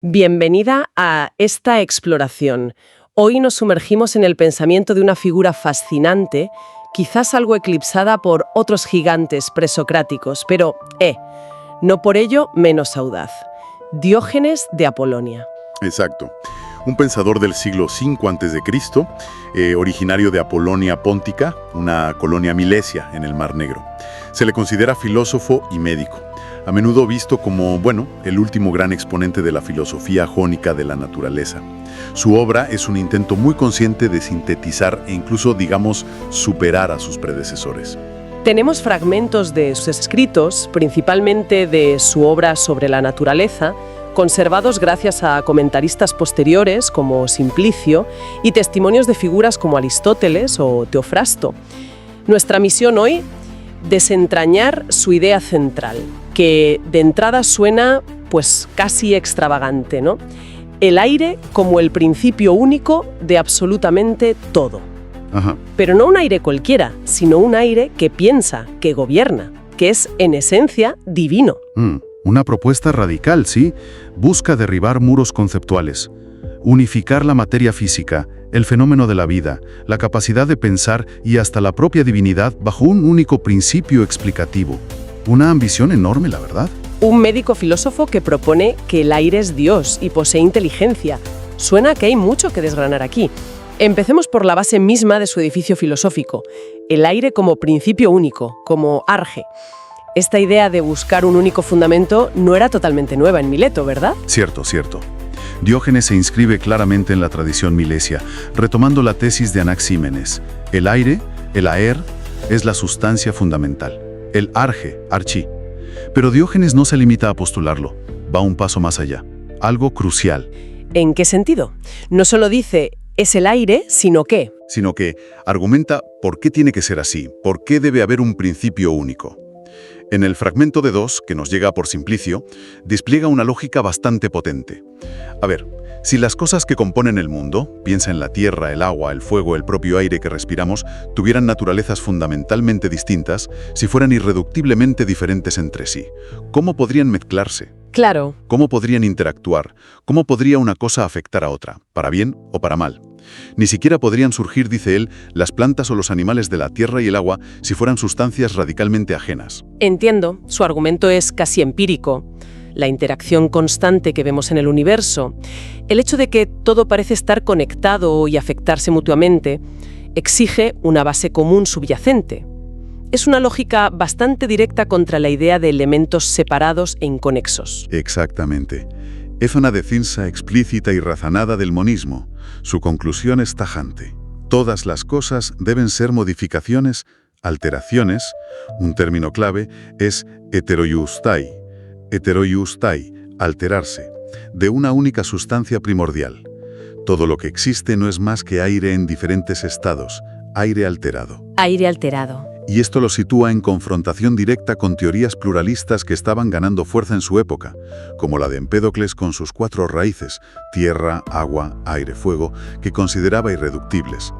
Bienvenida a esta exploración. Hoy nos sumergimos en el pensamiento de una figura fascinante, quizás algo eclipsada por otros gigantes presocráticos, pero, no por ello menos audaz. Diógenes de Apolonia. Exacto. Un pensador del siglo V a.C., originario de Apolonia Póntica, una colonia milesia en el Mar Negro. Se le considera filósofo y médico, a menudo visto como, el último gran exponente de la filosofía jónica de la naturaleza. Su obra es un intento muy consciente de sintetizar e incluso, superar a sus predecesores. Tenemos fragmentos de sus escritos, principalmente de su obra sobre la naturaleza, conservados gracias a comentaristas posteriores como Simplicio y testimonios de figuras como Aristóteles o Teofrasto. Nuestra misión hoy, desentrañar su idea central, que de entrada suena casi extravagante, ¿no? El aire como el principio único de absolutamente todo. Ajá. Pero no un aire cualquiera, sino un aire que piensa, que gobierna, que es en esencia divino. Una propuesta radical, sí. Busca derribar muros conceptuales, unificar la materia física, el fenómeno de la vida, la capacidad de pensar y hasta la propia divinidad bajo un único principio explicativo. Una ambición enorme, la verdad. Un médico filósofo que propone que el aire es Dios y posee inteligencia. Suena que hay mucho que desgranar aquí. Empecemos por la base misma de su edificio filosófico, el aire como principio único, como arge. Esta idea de buscar un único fundamento no era totalmente nueva en Mileto, ¿verdad? Cierto. Diógenes se inscribe claramente en la tradición milesia, retomando la tesis de Anaxímenes. El aire, el aer, es la sustancia fundamental. El arge, archi. Pero Diógenes no se limita a postularlo, va un paso más allá. Algo crucial. ¿En qué sentido? No solo dice, es el aire, sino que argumenta por qué tiene que ser así, por qué debe haber un principio único. En el fragmento de 2, que nos llega por Simplicio, despliega una lógica bastante potente. A ver, si las cosas que componen el mundo, piensa en la tierra, el agua, el fuego, el propio aire que respiramos, tuvieran naturalezas fundamentalmente distintas, si fueran irreductiblemente diferentes entre sí, ¿cómo podrían mezclarse? Claro. ¿Cómo podrían interactuar? ¿Cómo podría una cosa afectar a otra, para bien o para mal? Ni siquiera podrían surgir, dice él, las plantas o los animales de la tierra y el agua si fueran sustancias radicalmente ajenas. Entiendo, su argumento es casi empírico. La interacción constante que vemos en el universo, el hecho de que todo parece estar conectado y afectarse mutuamente, exige una base común subyacente. Es una lógica bastante directa contra la idea de elementos separados e inconexos. Exactamente. Es una defensa explícita y razonada del monismo. Su conclusión es tajante. Todas las cosas deben ser modificaciones, alteraciones. Un término clave es heteroiustai. Heteroiustai, alterarse, de una única sustancia primordial. Todo lo que existe no es más que aire en diferentes estados, aire alterado. Aire alterado. Y esto lo sitúa en confrontación directa con teorías pluralistas que estaban ganando fuerza en su época, como la de Empédocles con sus 4 raíces, tierra, agua, aire, fuego, que consideraba irreductibles.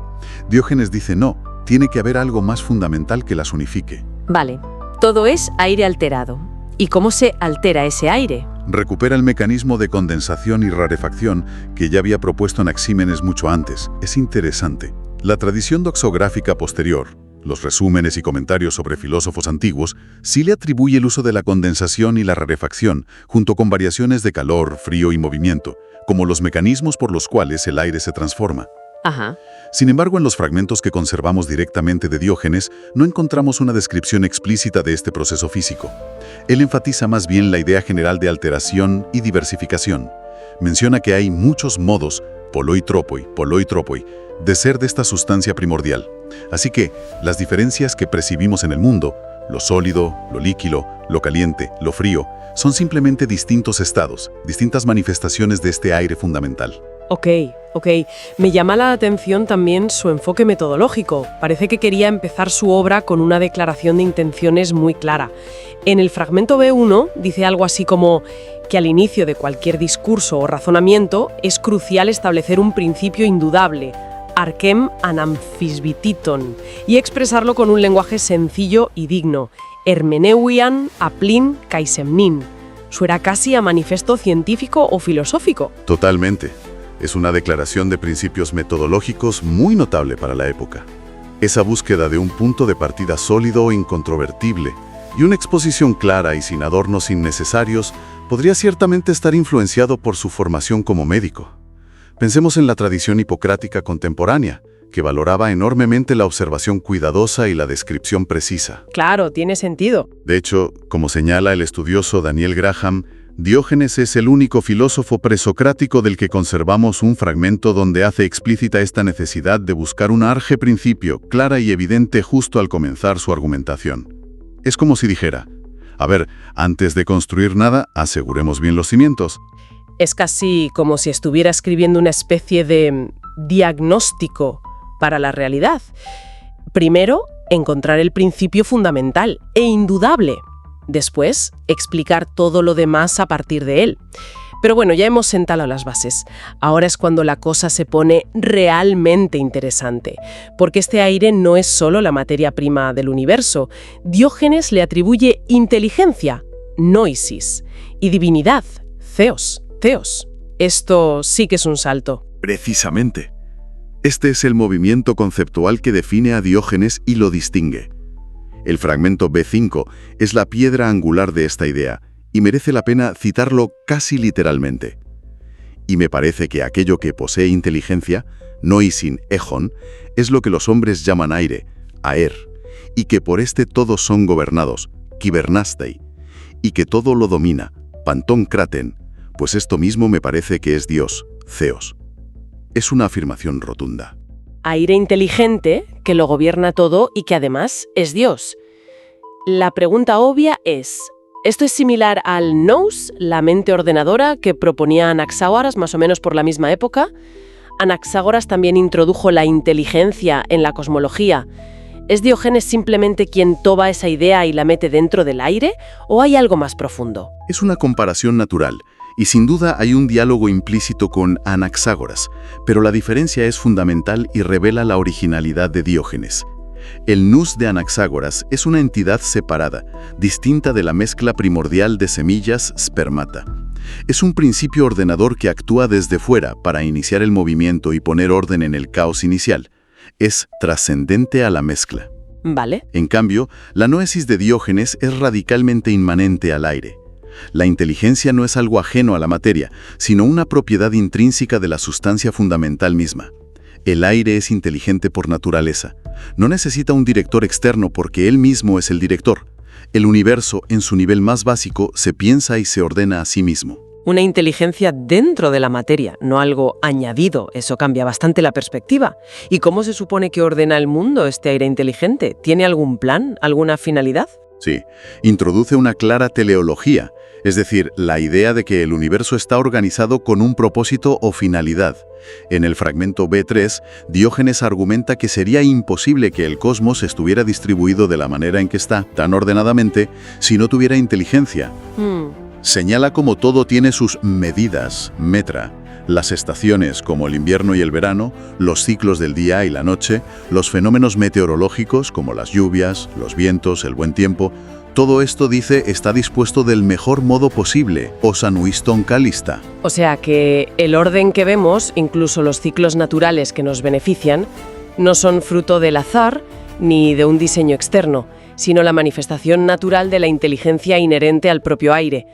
Diógenes dice no, tiene que haber algo más fundamental que las unifique. Vale, todo es aire alterado. ¿Y cómo se altera ese aire? Recupera el mecanismo de condensación y rarefacción que ya había propuesto Anaxímenes mucho antes. Es interesante. La tradición doxográfica posterior, los resúmenes y comentarios sobre filósofos antiguos, sí le atribuye el uso de la condensación y la rarefacción, junto con variaciones de calor, frío y movimiento, como los mecanismos por los cuales el aire se transforma. Ajá. Sin embargo, en los fragmentos que conservamos directamente de Diógenes, no encontramos una descripción explícita de este proceso físico. Él enfatiza más bien la idea general de alteración y diversificación. Menciona que hay muchos modos, poloi tropoi, de ser de esta sustancia primordial. Así que, las diferencias que percibimos en el mundo, lo sólido, lo líquido, lo caliente, lo frío, son simplemente distintos estados, distintas manifestaciones de este aire fundamental. Ok. Me llama la atención también su enfoque metodológico. Parece que quería empezar su obra con una declaración de intenciones muy clara. En el fragmento B1 dice algo así como que al inicio de cualquier discurso o razonamiento es crucial establecer un principio indudable, arkem anamphysbititon, y expresarlo con un lenguaje sencillo y digno, hermeneuian aplin kaisemnin. Suena casi a manifiesto científico o filosófico. Totalmente. Es una declaración de principios metodológicos muy notable para la época. Esa búsqueda de un punto de partida sólido e incontrovertible y una exposición clara y sin adornos innecesarios podría ciertamente estar influenciado por su formación como médico. Pensemos en la tradición hipocrática contemporánea, que valoraba enormemente la observación cuidadosa y la descripción precisa. Claro, tiene sentido. De hecho, como señala el estudioso Daniel Graham, Diógenes es el único filósofo presocrático del que conservamos un fragmento donde hace explícita esta necesidad de buscar un arge principio clara y evidente justo al comenzar su argumentación. Es como si dijera, a ver, antes de construir nada, aseguremos bien los cimientos. Es casi como si estuviera escribiendo una especie de diagnóstico para la realidad. Primero, encontrar el principio fundamental e indudable. Después, explicar todo lo demás a partir de él. Pero bueno, ya hemos sentado las bases. Ahora es cuando la cosa se pone realmente interesante, porque este aire no es solo la materia prima del universo. Diógenes le atribuye inteligencia, noesis, y divinidad, theos. Esto sí que es un salto. Precisamente. Este es el movimiento conceptual que define a Diógenes y lo distingue. El fragmento B5 es la piedra angular de esta idea, y merece la pena citarlo casi literalmente. Y me parece que aquello que posee inteligencia, noisin ejon, es lo que los hombres llaman aire, aer, y que por este todos son gobernados, kibernastei, y que todo lo domina, pantón kraten, pues esto mismo me parece que es Dios, theos. Es una afirmación rotunda. Aire inteligente que lo gobierna todo y que además es Dios. La pregunta obvia es, ¿esto es similar al nous, la mente ordenadora que proponía Anaxágoras más o menos por la misma época? Anaxágoras también introdujo la inteligencia en la cosmología. ¿Es Diógenes simplemente quien toma esa idea y la mete dentro del aire? ¿O hay algo más profundo? Es una comparación natural, y sin duda hay un diálogo implícito con Anaxágoras, pero la diferencia es fundamental y revela la originalidad de Diógenes. El nous de Anaxágoras es una entidad separada, distinta de la mezcla primordial de semillas spermata. Es un principio ordenador que actúa desde fuera para iniciar el movimiento y poner orden en el caos inicial. Es trascendente a la mezcla. Vale. En cambio, la noesis de Diógenes es radicalmente inmanente al aire. La inteligencia no es algo ajeno a la materia, sino una propiedad intrínseca de la sustancia fundamental misma. El aire es inteligente por naturaleza. No necesita un director externo porque él mismo es el director. El universo, en su nivel más básico, se piensa y se ordena a sí mismo. Una inteligencia dentro de la materia, no algo añadido. Eso cambia bastante la perspectiva. ¿Y cómo se supone que ordena el mundo este aire inteligente? ¿Tiene algún plan, alguna finalidad? Sí, introduce una clara teleología, es decir, la idea de que el universo está organizado con un propósito o finalidad. En el fragmento B3, Diógenes argumenta que sería imposible que el cosmos estuviera distribuido de la manera en que está, tan ordenadamente, si no tuviera inteligencia. Señala cómo todo tiene sus medidas, metra, las estaciones como el invierno y el verano, los ciclos del día y la noche, los fenómenos meteorológicos como las lluvias, los vientos, el buen tiempo. Todo esto, dice, está dispuesto del mejor modo posible, osanuiston kalista. O sea que el orden que vemos, incluso los ciclos naturales que nos benefician, no son fruto del azar ni de un diseño externo, sino la manifestación natural de la inteligencia inherente al propio aire.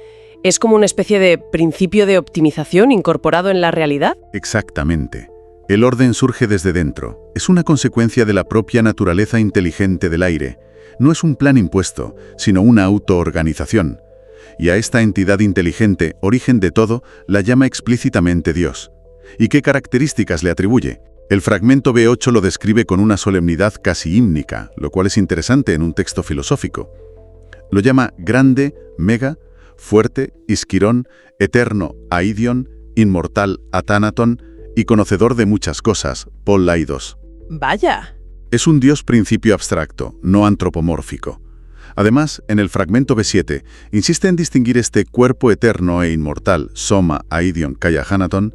¿Es como una especie de principio de optimización incorporado en la realidad? Exactamente. El orden surge desde dentro. Es una consecuencia de la propia naturaleza inteligente del aire. No es un plan impuesto, sino una autoorganización. Y a esta entidad inteligente, origen de todo, la llama explícitamente Dios. ¿Y qué características le atribuye? El fragmento B8 lo describe con una solemnidad casi hímnica, lo cual es interesante en un texto filosófico. Lo llama grande, mega, fuerte, isquirón, eterno, aidion, inmortal, atánaton, y conocedor de muchas cosas, polaidos. ¡Vaya! Es un Dios principio abstracto, no antropomórfico. Además, en el fragmento B7, insiste en distinguir este cuerpo eterno e inmortal, soma, aidion, kayahanaton,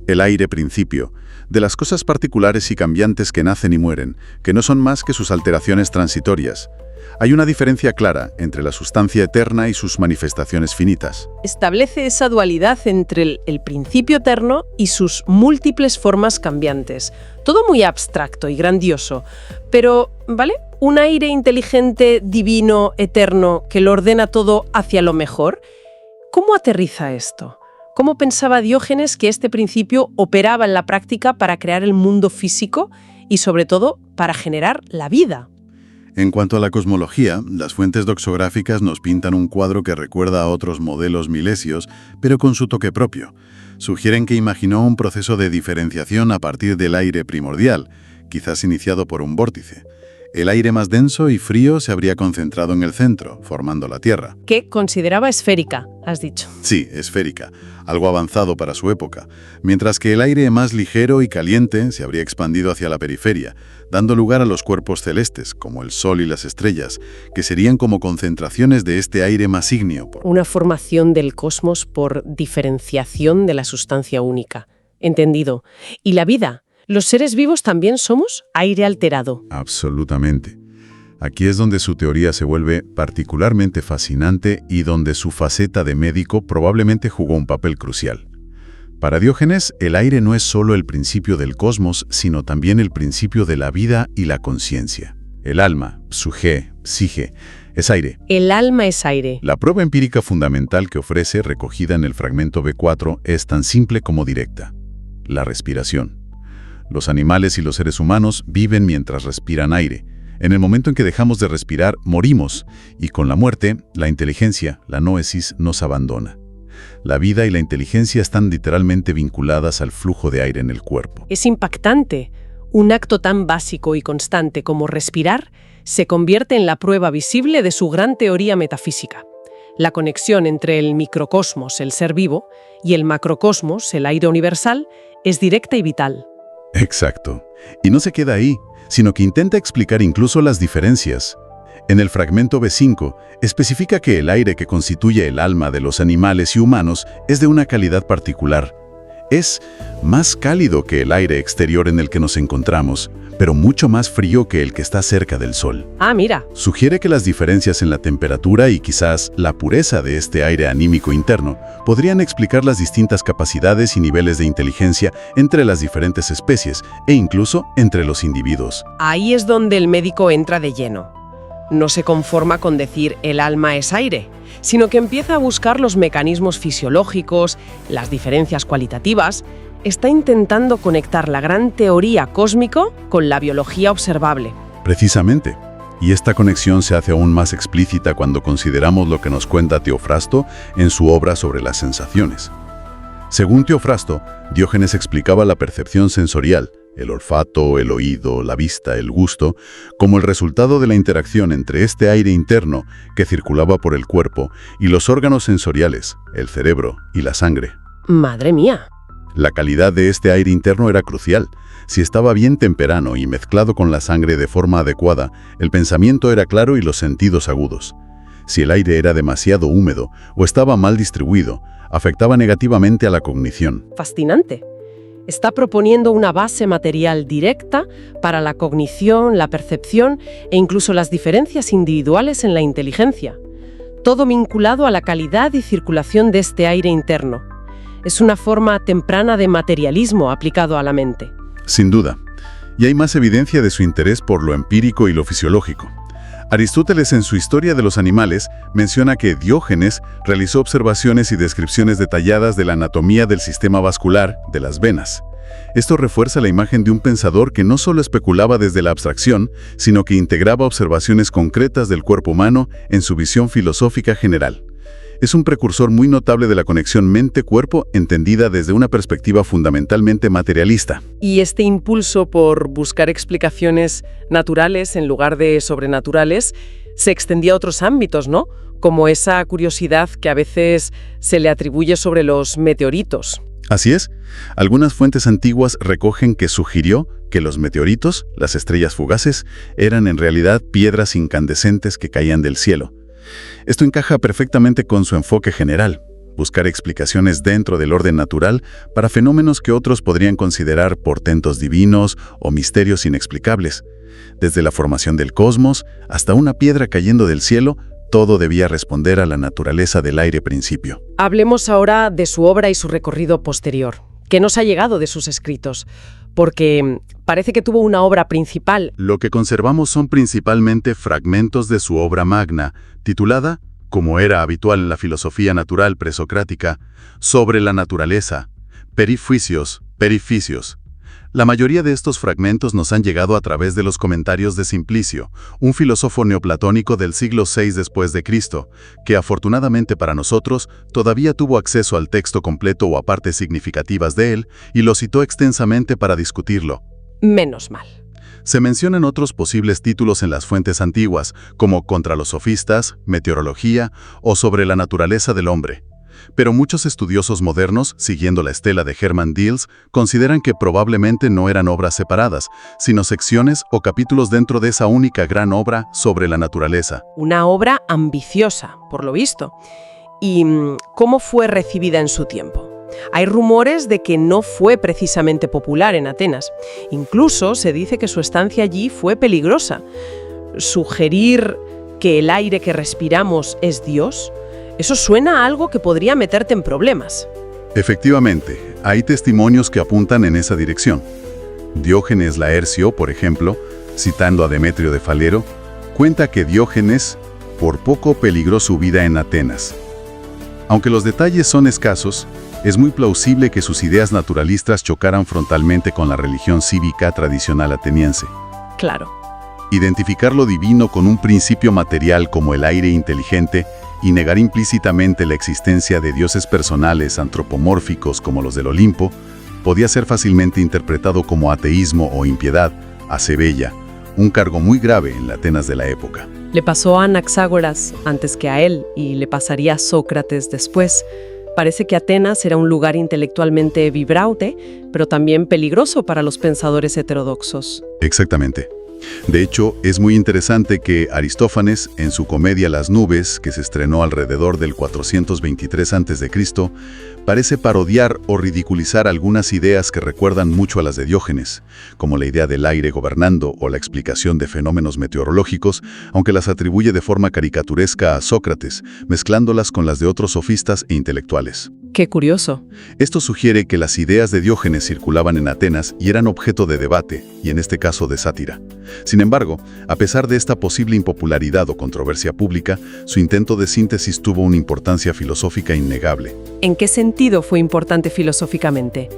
el aire principio, de las cosas particulares y cambiantes que nacen y mueren, que no son más que sus alteraciones transitorias. Hay una diferencia clara entre la sustancia eterna y sus manifestaciones finitas. Establece esa dualidad entre el principio eterno y sus múltiples formas cambiantes. Todo muy abstracto y grandioso. Pero, ¿vale? Un aire inteligente, divino, eterno, que lo ordena todo hacia lo mejor. ¿Cómo aterriza esto? ¿Cómo pensaba Diógenes que este principio operaba en la práctica para crear el mundo físico y, sobre todo, para generar la vida? En cuanto a la cosmología, las fuentes doxográficas nos pintan un cuadro que recuerda a otros modelos milesios, pero con su toque propio. Sugieren que imaginó un proceso de diferenciación a partir del aire primordial, quizás iniciado por un vórtice. El aire más denso y frío se habría concentrado en el centro, formando la Tierra. Que consideraba esférica, has dicho. Sí, esférica, algo avanzado para su época, mientras que el aire más ligero y caliente se habría expandido hacia la periferia, dando lugar a los cuerpos celestes, como el Sol y las estrellas, que serían como concentraciones de este aire más ígneo. Una formación del cosmos por diferenciación de la sustancia única. Entendido. ¿Y la vida? ¿Los seres vivos también somos aire alterado? Absolutamente. Aquí es donde su teoría se vuelve particularmente fascinante y donde su faceta de médico probablemente jugó un papel crucial. Para Diógenes, el aire no es solo el principio del cosmos, sino también el principio de la vida y la conciencia. El alma, psuje, psige, es aire. El alma es aire. La prueba empírica fundamental que ofrece, recogida en el fragmento B4, es tan simple como directa: la respiración. Los animales y los seres humanos viven mientras respiran aire. En el momento en que dejamos de respirar, morimos, y con la muerte, la inteligencia, la noesis, nos abandona. La vida y la inteligencia están literalmente vinculadas al flujo de aire en el cuerpo. Es impactante. Un acto tan básico y constante como respirar se convierte en la prueba visible de su gran teoría metafísica. La conexión entre el microcosmos, el ser vivo, y el macrocosmos, el aire universal, es directa y vital. Exacto. Y no se queda ahí, sino que intenta explicar incluso las diferencias. En el fragmento B5, especifica que el aire que constituye el alma de los animales y humanos es de una calidad particular. Es más cálido que el aire exterior en el que nos encontramos, pero mucho más frío que el que está cerca del Sol. Ah, mira. Sugiere que las diferencias en la temperatura y quizás la pureza de este aire anímico interno podrían explicar las distintas capacidades y niveles de inteligencia entre las diferentes especies e incluso entre los individuos. Ahí es donde el médico entra de lleno. No se conforma con decir el alma es aire, sino que empieza a buscar los mecanismos fisiológicos, las diferencias cualitativas. Está intentando conectar la gran teoría cósmico con la biología observable. Precisamente. Y esta conexión se hace aún más explícita cuando consideramos lo que nos cuenta Teofrasto en su obra sobre las sensaciones. Según Teofrasto, Diógenes explicaba la percepción sensorial, el olfato, el oído, la vista, el gusto, como el resultado de la interacción entre este aire interno que circulaba por el cuerpo y los órganos sensoriales, el cerebro y la sangre. ¡Madre mía! La calidad de este aire interno era crucial. Si estaba bien temperano y mezclado con la sangre de forma adecuada, el pensamiento era claro y los sentidos agudos. Si el aire era demasiado húmedo o estaba mal distribuido, afectaba negativamente a la cognición. Fascinante. Está proponiendo una base material directa para la cognición, la percepción e incluso las diferencias individuales en la inteligencia. Todo vinculado a la calidad y circulación de este aire interno. Es una forma temprana de materialismo aplicado a la mente. Sin duda. Y hay más evidencia de su interés por lo empírico y lo fisiológico. Aristóteles, en su Historia de los Animales, menciona que Diógenes realizó observaciones y descripciones detalladas de la anatomía del sistema vascular, de las venas. Esto refuerza la imagen de un pensador que no solo especulaba desde la abstracción, sino que integraba observaciones concretas del cuerpo humano en su visión filosófica general. Es un precursor muy notable de la conexión mente-cuerpo entendida desde una perspectiva fundamentalmente materialista. Y este impulso por buscar explicaciones naturales en lugar de sobrenaturales se extendía a otros ámbitos, ¿no? Como esa curiosidad que a veces se le atribuye sobre los meteoritos. Así es. Algunas fuentes antiguas recogen que sugirió que los meteoritos, las estrellas fugaces, eran en realidad piedras incandescentes que caían del cielo. Esto encaja perfectamente con su enfoque general. buscar explicaciones dentro del orden natural para fenómenos que otros podrían considerar portentos divinos o misterios inexplicables. Desde la formación del cosmos hasta una piedra cayendo del cielo, todo debía responder a la naturaleza del aire principio. Hablemos ahora de su obra y su recorrido posterior. ¿Qué nos ha llegado de sus escritos? Porque parece que tuvo una obra principal. Lo que conservamos son principalmente fragmentos de su obra magna, titulada, como era habitual en la filosofía natural presocrática, sobre la naturaleza, Perificios. La mayoría de estos fragmentos nos han llegado a través de los comentarios de Simplicio, un filósofo neoplatónico del siglo VI después de Cristo, que afortunadamente para nosotros todavía tuvo acceso al texto completo o a partes significativas de él y lo citó extensamente para discutirlo. Menos mal. Se mencionan otros posibles títulos en las fuentes antiguas, como Contra los sofistas, Meteorología o Sobre la naturaleza del hombre. Pero muchos estudiosos modernos, siguiendo la estela de Hermann Diels, consideran que probablemente no eran obras separadas, sino secciones o capítulos dentro de esa única gran obra sobre la naturaleza. Una obra ambiciosa, por lo visto. ¿Y cómo fue recibida en su tiempo? Hay rumores de que no fue precisamente popular en Atenas. Incluso se dice que su estancia allí fue peligrosa. Sugerir que el aire que respiramos es Dios, eso suena a algo que podría meterte en problemas. Efectivamente, hay testimonios que apuntan en esa dirección. Diógenes Laercio, por ejemplo, citando a Demetrio de Falero, cuenta que Diógenes por poco peligró su vida en Atenas. Aunque los detalles son escasos, es muy plausible que sus ideas naturalistas chocaran frontalmente con la religión cívica tradicional ateniense. Claro. Identificar lo divino con un principio material como el aire inteligente y negar implícitamente la existencia de dioses personales antropomórficos como los del Olimpo podía ser fácilmente interpretado como ateísmo o impiedad, acebeia, un cargo muy grave en la Atenas de la época. Le pasó a Anaxágoras antes que a él y le pasaría a Sócrates después. Parece que Atenas era un lugar intelectualmente vibrante, pero también peligroso para los pensadores heterodoxos. Exactamente. De hecho, es muy interesante que Aristófanes, en su comedia Las nubes, que se estrenó alrededor del 423 a.C., parece parodiar o ridiculizar algunas ideas que recuerdan mucho a las de Diógenes, como la idea del aire gobernando o la explicación de fenómenos meteorológicos, aunque las atribuye de forma caricaturesca a Sócrates, mezclándolas con las de otros sofistas e intelectuales. Qué curioso. Esto sugiere que las ideas de Diógenes circulaban en Atenas y eran objeto de debate, y en este caso de sátira. Sin embargo, a pesar de esta posible impopularidad o controversia pública, su intento de síntesis tuvo una importancia filosófica innegable. ¿En qué sentido fue importante filosóficamente,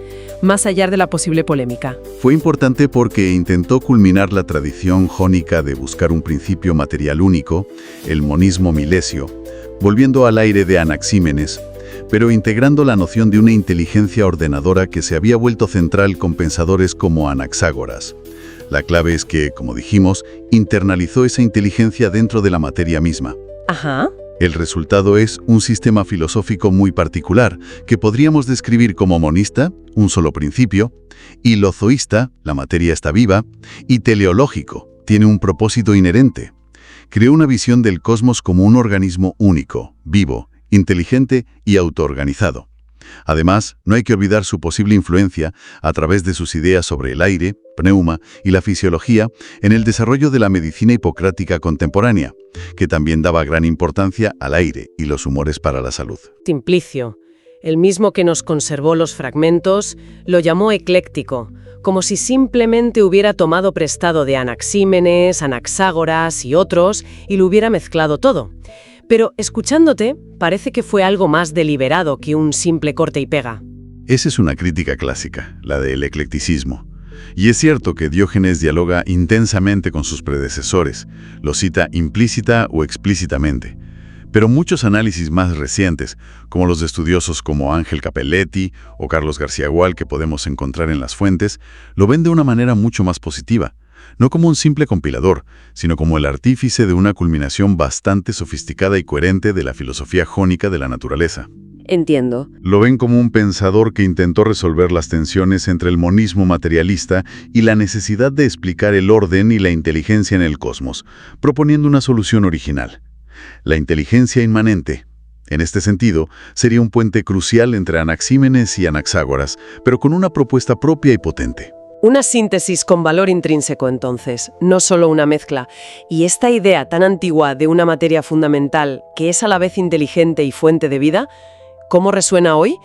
más allá de la posible polémica? Fue importante porque intentó culminar la tradición jónica de buscar un principio material único, el monismo milesio, volviendo al aire de Anaxímenes, pero integrando la noción de una inteligencia ordenadora que se había vuelto central con pensadores como Anaxágoras. La clave es que, como dijimos, internalizó esa inteligencia dentro de la materia misma. Ajá. El resultado es un sistema filosófico muy particular, que podríamos describir como monista, un solo principio, hilozoísta, la materia está viva, y teleológico, tiene un propósito inherente. Creó una visión del cosmos como un organismo único, vivo, inteligente y autoorganizado. Además, no hay que olvidar su posible influencia a través de sus ideas sobre el aire, pneuma y la fisiología en el desarrollo de la medicina hipocrática contemporánea, que también daba gran importancia al aire y los humores para la salud. Simplicio, el mismo que nos conservó los fragmentos, lo llamó ecléctico, como si simplemente hubiera tomado prestado de Anaxímenes, Anaxágoras y otros y lo hubiera mezclado todo. Pero, escuchándote, parece que fue algo más deliberado que un simple corte y pega. Esa es una crítica clásica, la del eclecticismo. Y es cierto que Diógenes dialoga intensamente con sus predecesores, lo cita implícita o explícitamente. Pero muchos análisis más recientes, como los de estudiosos como Ángel Capelletti o Carlos García Gual que podemos encontrar en las fuentes, lo ven de una manera mucho más positiva. No como un simple compilador, sino como el artífice de una culminación bastante sofisticada y coherente de la filosofía jónica de la naturaleza. Entiendo. Lo ven como un pensador que intentó resolver las tensiones entre el monismo materialista y la necesidad de explicar el orden y la inteligencia en el cosmos, proponiendo una solución original. La inteligencia inmanente. En este sentido, sería un puente crucial entre Anaxímenes y Anaxágoras, pero con una propuesta propia y potente. Una síntesis con valor intrínseco, entonces, no solo una mezcla. Y esta idea tan antigua de una materia fundamental que es a la vez inteligente y fuente de vida, ¿cómo resuena hoy?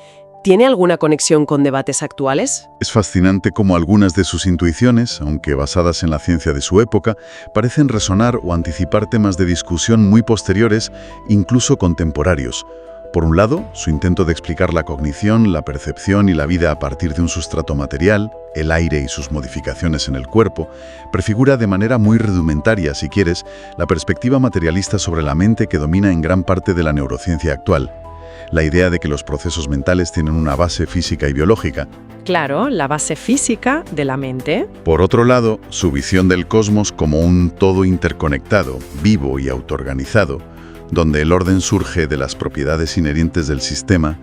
¿Tiene alguna conexión con debates actuales? Es fascinante cómo algunas de sus intuiciones, aunque basadas en la ciencia de su época, parecen resonar o anticipar temas de discusión muy posteriores, incluso contemporáneos. Por un lado, su intento de explicar la cognición, la percepción y la vida a partir de un sustrato material, el aire y sus modificaciones en el cuerpo, prefigura de manera muy rudimentaria, si quieres, la perspectiva materialista sobre la mente que domina en gran parte de la neurociencia actual. La idea de que los procesos mentales tienen una base física y biológica. Claro, la base física de la mente. Por otro lado, su visión del cosmos como un todo interconectado, vivo y autoorganizado, donde el orden surge de las propiedades inherentes del sistema,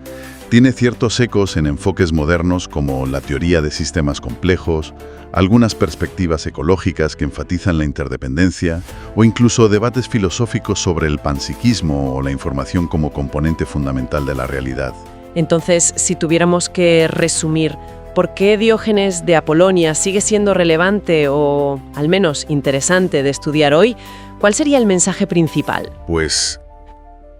tiene ciertos ecos en enfoques modernos como la teoría de sistemas complejos, algunas perspectivas ecológicas que enfatizan la interdependencia, o incluso debates filosóficos sobre el panpsiquismo o la información como componente fundamental de la realidad. Entonces, si tuviéramos que resumir, ¿por qué Diógenes de Apolonia sigue siendo relevante o, al menos, interesante de estudiar hoy? ¿Cuál sería el mensaje principal? Pues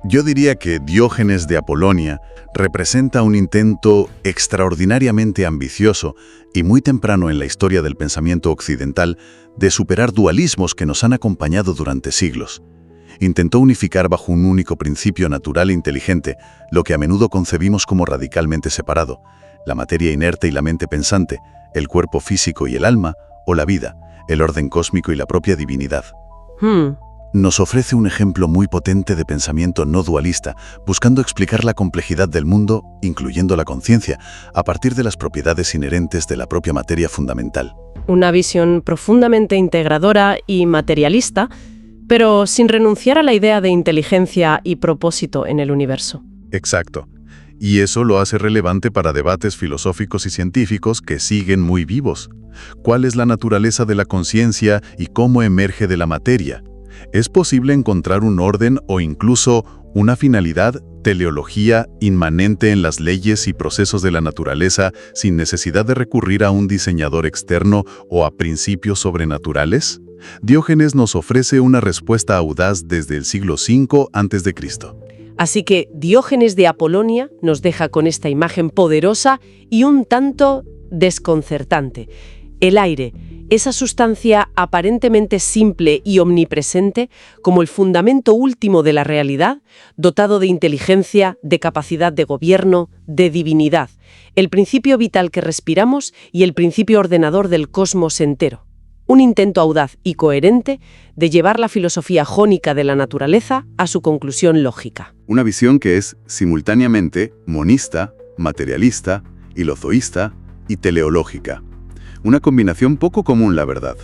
yo diría que Diógenes de Apolonia representa un intento extraordinariamente ambicioso y muy temprano en la historia del pensamiento occidental de superar dualismos que nos han acompañado durante siglos. Intentó unificar bajo un único principio natural e inteligente lo que a menudo concebimos como radicalmente separado: la materia inerte y la mente pensante, el cuerpo físico y el alma, o la vida, el orden cósmico y la propia divinidad. Nos ofrece un ejemplo muy potente de pensamiento no dualista, buscando explicar la complejidad del mundo, incluyendo la conciencia, a partir de las propiedades inherentes de la propia materia fundamental. Una visión profundamente integradora y materialista, pero sin renunciar a la idea de inteligencia y propósito en el universo. Exacto. Y eso lo hace relevante para debates filosóficos y científicos que siguen muy vivos. ¿Cuál es la naturaleza de la conciencia y cómo emerge de la materia? ¿Es posible encontrar un orden o incluso una finalidad, teleología, inmanente en las leyes y procesos de la naturaleza sin necesidad de recurrir a un diseñador externo o a principios sobrenaturales? Diógenes nos ofrece una respuesta audaz desde el siglo V a.C. Así que Diógenes de Apolonia nos deja con esta imagen poderosa y un tanto desconcertante. El aire, esa sustancia aparentemente simple y omnipresente como el fundamento último de la realidad, dotado de inteligencia, de capacidad de gobierno, de divinidad, el principio vital que respiramos y el principio ordenador del cosmos entero. Un intento audaz y coherente de llevar la filosofía jónica de la naturaleza a su conclusión lógica. Una visión que es simultáneamente monista, materialista, hilozoísta y teleológica. Una combinación poco común, la verdad.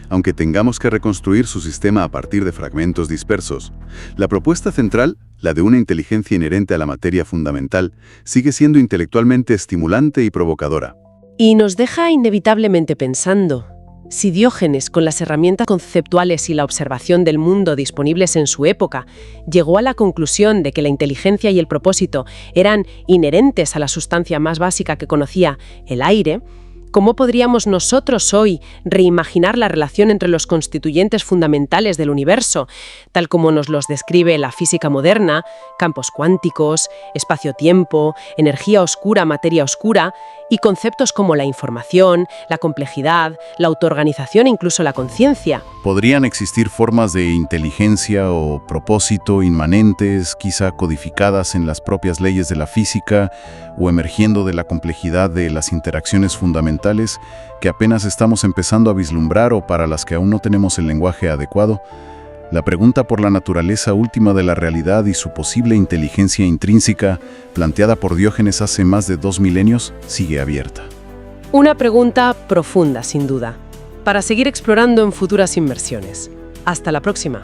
Aunque tengamos que reconstruir su sistema a partir de fragmentos dispersos, la propuesta central, la de una inteligencia inherente a la materia fundamental, sigue siendo intelectualmente estimulante y provocadora. Y nos deja inevitablemente pensando. Si Diógenes, con las herramientas conceptuales y la observación del mundo disponibles en su época, llegó a la conclusión de que la inteligencia y el propósito eran inherentes a la sustancia más básica que conocía, el aire, ¿cómo podríamos nosotros hoy reimaginar la relación entre los constituyentes fundamentales del universo, tal como nos los describe la física moderna, campos cuánticos, espacio-tiempo, energía oscura, materia oscura, y conceptos como la información, la complejidad, la autoorganización e incluso la conciencia? Podrían existir formas de inteligencia o propósito inmanentes, quizá codificadas en las propias leyes de la física o emergiendo de la complejidad de las interacciones fundamentales que apenas estamos empezando a vislumbrar o para las que aún no tenemos el lenguaje adecuado. La pregunta por la naturaleza última de la realidad y su posible inteligencia intrínseca, planteada por Diógenes hace más de 2 milenios, sigue abierta. Una pregunta profunda, sin duda, para seguir explorando en futuras inmersiones. Hasta la próxima.